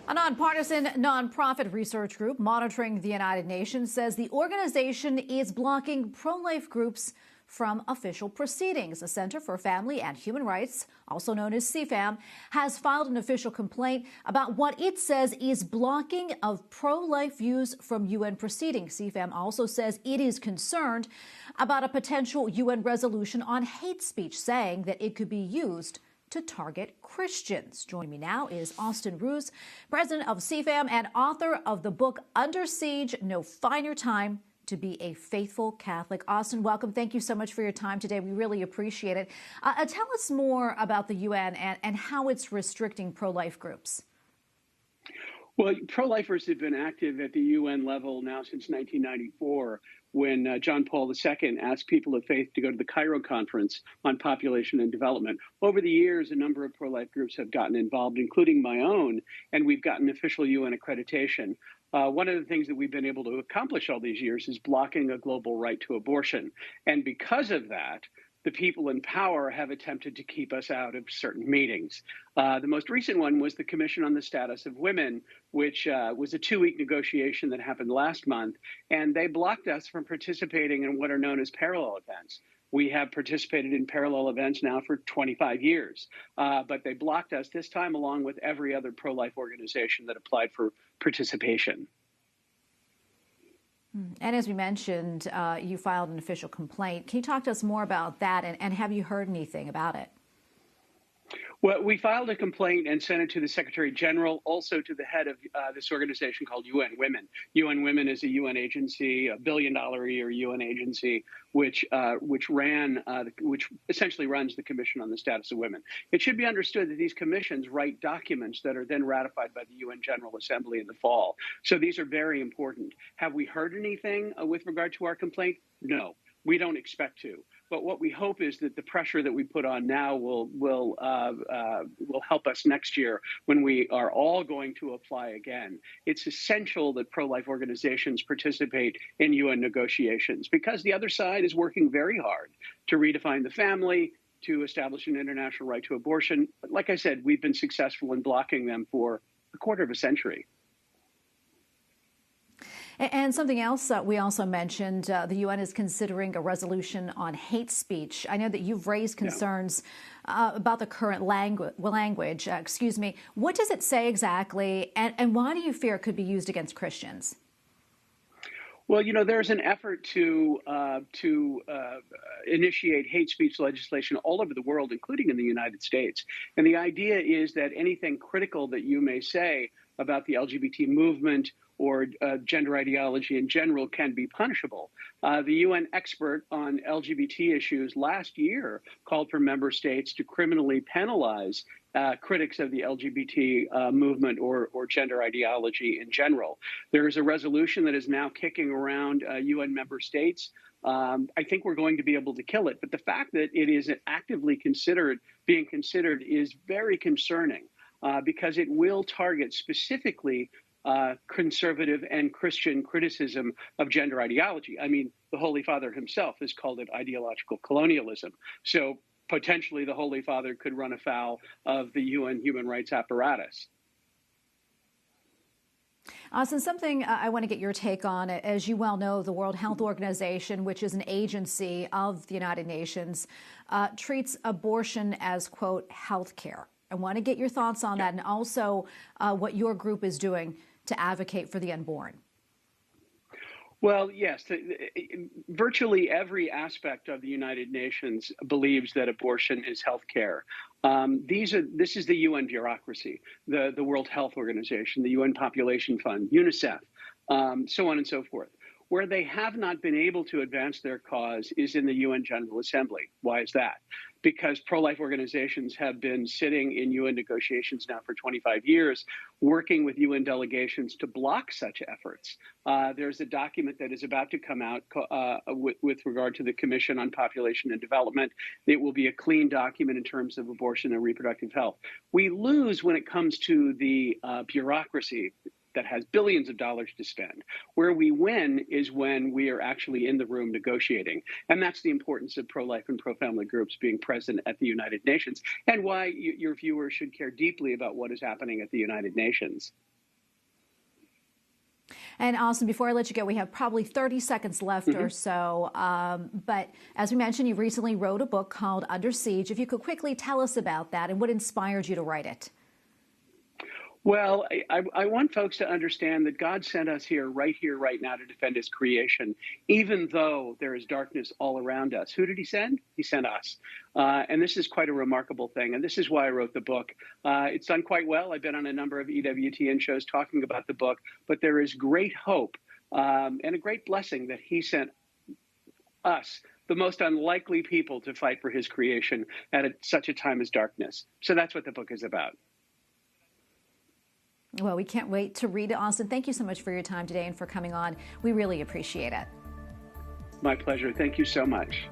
A nonpartisan nonprofit research group monitoring the United Nations says the organization is blocking pro-life groups from official proceedings. The Center for Family and Human Rights, also known as CFAM, has filed an official complaint about what it says is blocking of pro-life views from UN proceedings. CFAM also says it is concerned about a potential UN resolution on hate speech, saying that it could be used to target Christians. Joining me now is Austin Ruse, president of CFAM and author of the book Under Siege, No Finer Time to Be a Faithful Catholic. Austin, welcome. Thank you so much for your time today. We really appreciate it. Tell us more about the UN and how it's restricting pro-life groups. Well, pro-lifers have been active at the UN level now since 1994, when John Paul II asked people of faith to go to the Cairo Conference on Population and Development. Over the years, a number of pro-life groups have gotten involved, including my own, and we've gotten official UN accreditation. One of the things that we've been able to accomplish all these years is blocking a global right to abortion. And because of that, the people in power have attempted to keep us out of certain meetings. The most recent one was the Commission on the Status of Women, which was a 2-week negotiation that happened last month, and they blocked us from participating in what are known as parallel events. We have participated in parallel events now for 25 years, but they blocked us this time along with every other pro-life organization that applied for participation. And as we mentioned, you filed an official complaint. Can you talk to us more about that, and have you heard anything about it? Well, we filed a complaint and sent it to the Secretary General, also to the head of this organization called UN Women. UN Women is a UN agency, $1 billion a year UN agency, which essentially runs the Commission on the Status of Women. It should be understood that these commissions write documents that are then ratified by the UN General Assembly in the fall. So these are very important. Have we heard anything with regard to our complaint? No, we don't expect to. But what we hope is that the pressure that we put on now will help us next year when we are all going to apply again. It's essential that pro-life organizations participate in UN negotiations because the other side is working very hard to redefine the family, to establish an international right to abortion. But like I said, we've been successful in blocking them for a quarter of a century. And something else we also mentioned, the UN is considering a resolution on hate speech. I know that you've raised concerns about the current language. What does it say exactly, and why do you fear it could be used against Christians? Well, you know, there's an effort to initiate hate speech legislation all over the world, including in the United States. And the idea is that anything critical that you may say about the LGBT movement or gender ideology in general can be punishable. The UN expert on LGBT issues last year called for member states to criminally penalize critics of the LGBT movement or gender ideology in general. There is a resolution that is now kicking around UN member states. I think we're going to be able to kill it. But the fact that it is actively being considered is very concerning because it will target specifically conservative and Christian criticism of gender ideology. I mean, the Holy Father himself has called it ideological colonialism. So potentially the Holy Father could run afoul of the UN human rights apparatus. Austin, something I want to get your take on. As you well know, the World Health Organization, which is an agency of the United Nations, treats abortion as, quote, health care. I want to get your thoughts on that, and also what your group is doing to advocate for the unborn. Well, yes, virtually every aspect of the United Nations believes that abortion is health care. This is the UN bureaucracy, the World Health Organization, the UN Population Fund, UNICEF, so on and so forth. Where they have not been able to advance their cause is in the UN General Assembly. Why is that? Because pro-life organizations have been sitting in UN negotiations now for 25 years, working with UN delegations to block such efforts. There's a document that is about to come out with regard to the Commission on Population and Development. It will be a clean document in terms of abortion and reproductive health. We lose when it comes to the bureaucracy that has billions of dollars to spend. Where we win is when we are actually in the room negotiating. And that's the importance of pro-life and pro-family groups being present at the United Nations, and why your viewers should care deeply about what is happening at the United Nations. And Austin, before I let you go, we have probably 30 seconds left or so. But as we mentioned, you recently wrote a book called Under Siege. If you could quickly tell us about that and what inspired you to write it. Well, I want folks to understand that God sent us here, right now, to defend his creation, even though there is darkness all around us. Who did he send? He sent us. And this is quite a remarkable thing. And this is why I wrote the book. It's done quite well. I've been on a number of EWTN shows talking about the book. But there is great hope and a great blessing that he sent us, the most unlikely people, to fight for his creation at such a time as darkness. So that's what the book is about. Well, we can't wait to read it, Austin. Thank you so much for your time today and for coming on. We really appreciate it. My pleasure. Thank you so much.